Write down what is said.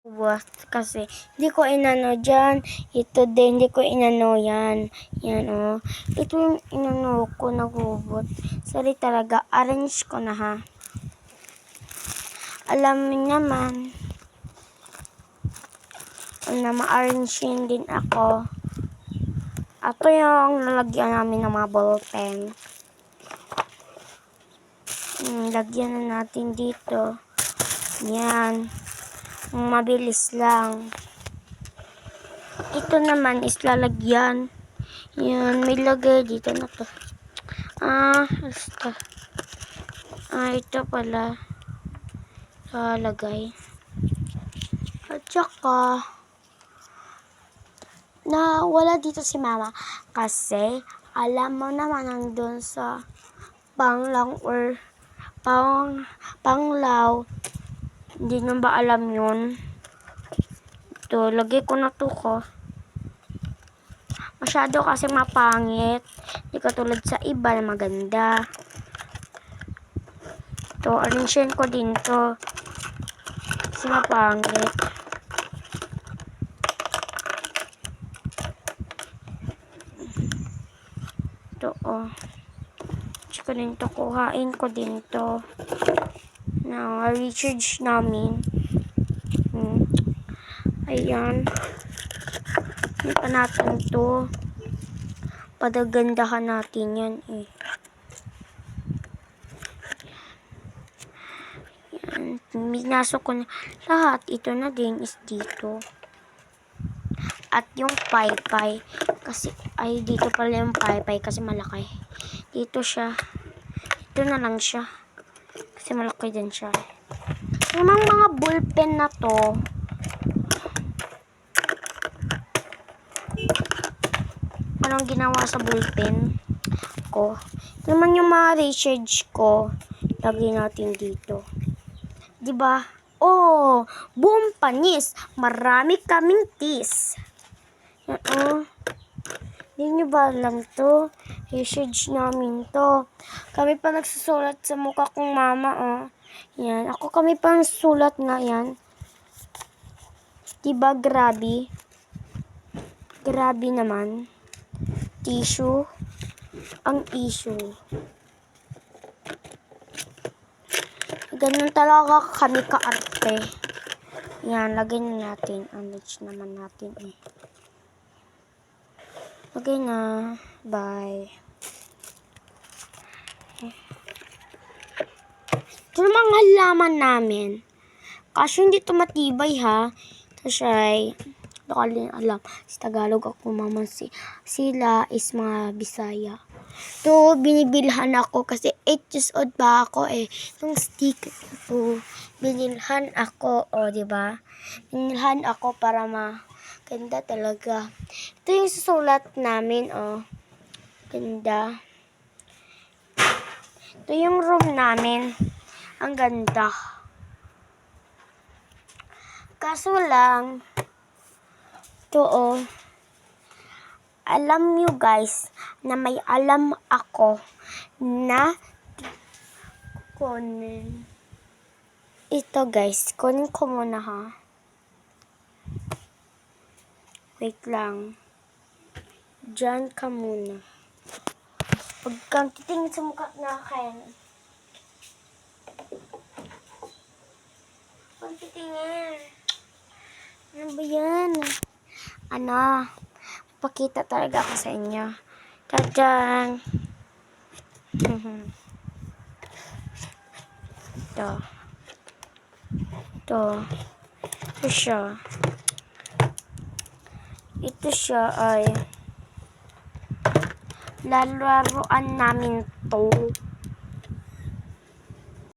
Buwas kasi hindi ko inano dyan. Ito din, hindi ko inano yan. Yan o. Ito yung inano ko nagubot. Sorry talaga, arrange ko na ha. Alam mo naman na ma-arrange din ako. Ito yung lalagyan namin ng mga ballpen. Lagyan na natin dito. Yan. Mabilis lang. Ito naman is lalagyan. Yan, may lagay dito na to. Basta. Ito pala. Lalagay. At saka, wala dito si mama. Kasi, alam mo naman nandun sa panglang or panglaw. Hindi nyo ba alam yun? Ito, lagay ko na to ko. Masyado kasi mapangit. Hindi katulad sa iba na maganda. Ito, arrangein ko din to. Kasi mapangit. Ito, oh. Ko din to, kuhain ko din to. Na recharge namin. Ayan. Hindi pa natin to. Padagandahan natin yan eh. Yan. Minasok ko na lahat. Ito na din is dito. At yung paypay. Kasi, dito pala yung paypay kasi malaki. Dito siya. Ito na lang siya. Kasi malaki din siya. Yung mga ballpen na to. Anong ginawa sa ballpen ko? Ito naman yung mga recharge ko. Lagay natin dito. Diba? Oh, boom panis. Marami kaming tis. Hindi nyo ba alam to? Recharge namin to. Kami pa nagsusulat sa mukha kong mama, oh. Yan. Kami pa nagsusulat nga yan. Diba, grabe? Grabe naman. Tissue. Ang issue. Ganun talaga kami kaarte. Yan, lagay na natin. Unleash naman natin eh. Lagay na. Bye. Ito namang halaman namin. Kasi hindi ito matibay ha. Ito siya ay, ito ko alam. Sa Tagalog ako maman sila is mga Bisaya. Ito, binibilhan ako kasi 8 years old pa ako eh. Itong sticker ito, binilhan ako, diba? Binilhan ako para ganda talaga. Ito yung susulat namin, ganda. Ito yung room namin. Ang ganda. Kaso lang, ito alam nyo guys, na may alam ako na kunin. Ito guys, kunin ko muna ha. Wait lang. Diyan ka muna. Huwag kang titingin sa mukha na akin. Huwag titingin. Ano ba yan? Pakita talaga ako sa inyo. Tadang! Ito. Ito siya. Ito siya ay lalaruan namin to.